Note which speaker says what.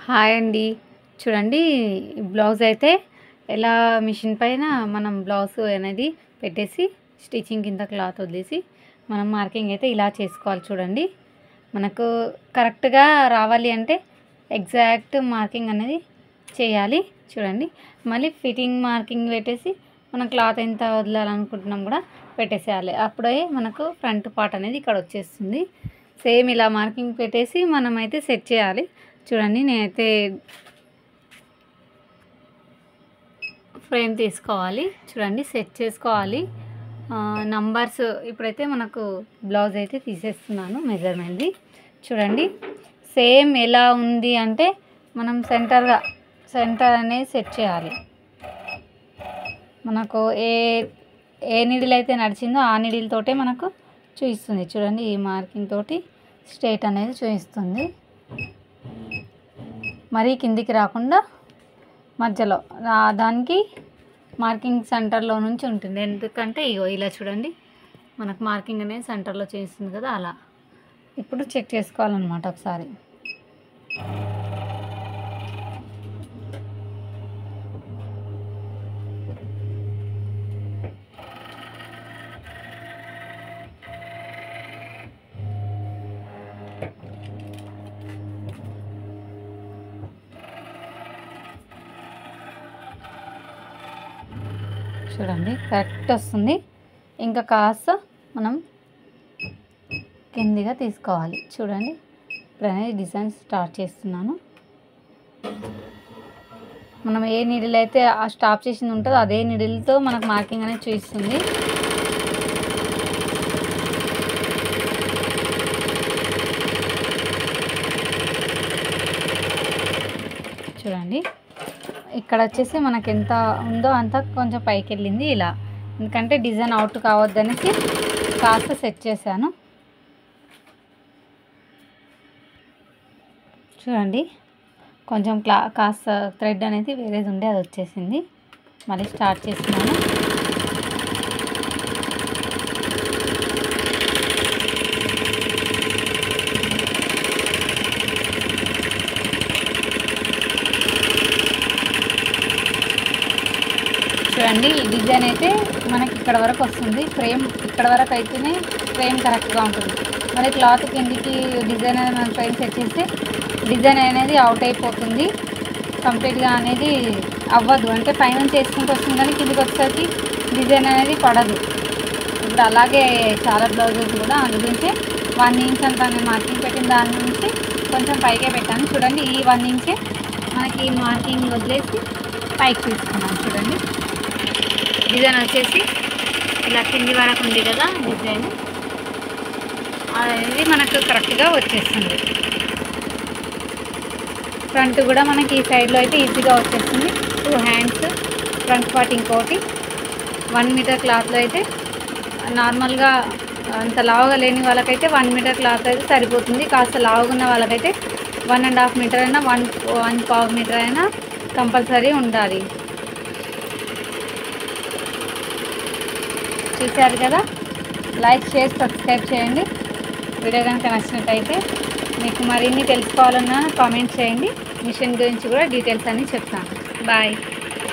Speaker 1: Hi అండి. చూడండి, blouse అయితే ఎలా మిషన్ పైన మనం బ్లౌజ్ అనేది పెట్టేసి స్టిచ్చింగ్ కింద క్లాత్ వదిలేసి మనం మార్కింగ్ అయితే ఇలా చేసుకోవాలి. చూడండి, మనకు కరెక్ట్గా రావాలి అంటే ఎగ్జాక్ట్ మార్కింగ్ అనేది చేయాలి. చూడండి, మళ్ళీ ఫిట్టింగ్ మార్కింగ్ పెట్టేసి మనం క్లాత్ ఎంత వదలాలనుకుంటున్నాం కూడా పెట్టేసేయాలి. అప్పుడే మనకు ఫ్రంట్ పార్ట్ అనేది ఇక్కడ వచ్చేస్తుంది. సేమ్ ఇలా మార్కింగ్ పెట్టేసి మనమైతే సెట్ చేయాలి. చూడండి, నేనైతే ఫ్రేమ్ తీసుకోవాలి. చూడండి, సెట్ చేసుకోవాలి. నంబర్స్ ఇప్పుడైతే మనకు బ్లౌజ్ అయితే తీసేస్తున్నాను మెజర్మెంట్ది. చూడండి, సేమ్ ఎలా ఉంది అంటే మనం సెంటర్ అనేది సెట్ చేయాలి. మనకు ఏ నీడిల్ అయితే నడిచిందో ఆ నీడిల్ తోటే మనకు చూపిస్తుంది. చూడండి, ఈ మార్కింగ్ తోటి స్ట్రైట్ అనేది చూపిస్తుంది. మరీ కిందికి రాకుండా మధ్యలో దానికి మార్కింగ్ సెంటర్లో నుంచి ఉంటుంది. ఎందుకంటే ఇగో ఇలా చూడండి, మనకు మార్కింగ్ అనేది సెంటర్లో చేస్తుంది కదా, అలా ఇప్పుడు చెక్ చేసుకోవాలన్నమాట ఒకసారి. చూడండి, కరెక్ట్ వస్తుంది. ఇంకా కాస్త మనం కిందిగా తీసుకోవాలి. చూడండి, ఇప్పుడు అనేది డిజైన్ స్టార్ట్ చేస్తున్నాను. మనం ఏ నీడిల్ అయితే ఆ స్టాప్ చేసింది ఉంటుందో అదే నీడిల్తో మనకు మార్కింగ్ అనేది చూపిస్తుంది. చూడండి, ఇక్కడ వచ్చేసి మనకి ఎంత ఉందో అంత కొంచెం పైకి వెళ్ళింది ఇలా, ఎందుకంటే డిజైన్ అవుట్ కావద్దనేసి కాస్త సెట్ చేశాను. చూడండి, కొంచెం కాస్త థ్రెడ్ అనేది వేరేది ఉండే అది వచ్చేసింది. మళ్ళీ స్టార్ట్ చేస్తున్నాను. చూడండి, ఈ డిజైన్ అయితే మనకి ఇక్కడ వరకు వస్తుంది. ఫ్రేమ్ ఇక్కడ వరకు అయితేనే ఫ్రేమ్ కరెక్ట్గా ఉంటుంది. మరి క్లాత్ కిందికి డిజైన్ అనేది మనం ఫ్రేమ్ సెట్ చేస్తే డిజైన్ అనేది అవుట్ అయిపోతుంది, కంప్లీట్గా అనేది అవ్వదు. అంటే పైన చేసుకుంటూ వస్తుంది కానీ కిందికి వచ్చేసరికి డిజైన్ అనేది పడదు. ఇప్పుడు అలాగే చాలా బ్లౌజెస్ కూడా అందుగురించి 1 ఇంచ్ అంతా నేను మార్కింగ్ పెట్టిన దాని నుంచి కొంచెం పైకే పెట్టాను. చూడండి, ఈ 1 ఇంచే మనకి మార్కింగ్ వదిలేసి పైకి తీసుకున్నాను. చూడండి, డిజైన్ వచ్చేసి ఇలా కింది వరకు ఉంది కదా, డిజైన్ అనేది మనకు కరెక్ట్గా వచ్చేస్తుంది. ఫ్రంట్ కూడా మనకి ఈ సైడ్లో అయితే ఈజీగా వచ్చేస్తుంది. 2 హ్యాండ్స్ ఫ్రంట్ పార్ట్, ఇంకోటి 1 మీటర్ క్లాత్లో అయితే నార్మల్గా అంత లావుగా లేని వాళ్ళకైతే 1 మీటర్ క్లాత్ అయితే సరిపోతుంది. కాస్త లావుగా ఉన్న వాళ్ళకైతే 1.5 మీటర్ అయినా 1.5 మీటర్ అయినా కంపల్సరీ ఉండాలి. చూశారు కదా, లైక్, షేర్, సబ్స్క్రైబ్ చేయండి. వీడియో కనుక నచ్చినట్టయితే మీకు మరిన్ని తెలుసుకోవాలన్నా కామెంట్ చేయండి. మిషన్ గురించి కూడా డీటెయిల్స్ అన్నీ చెప్తాను. బాయ్.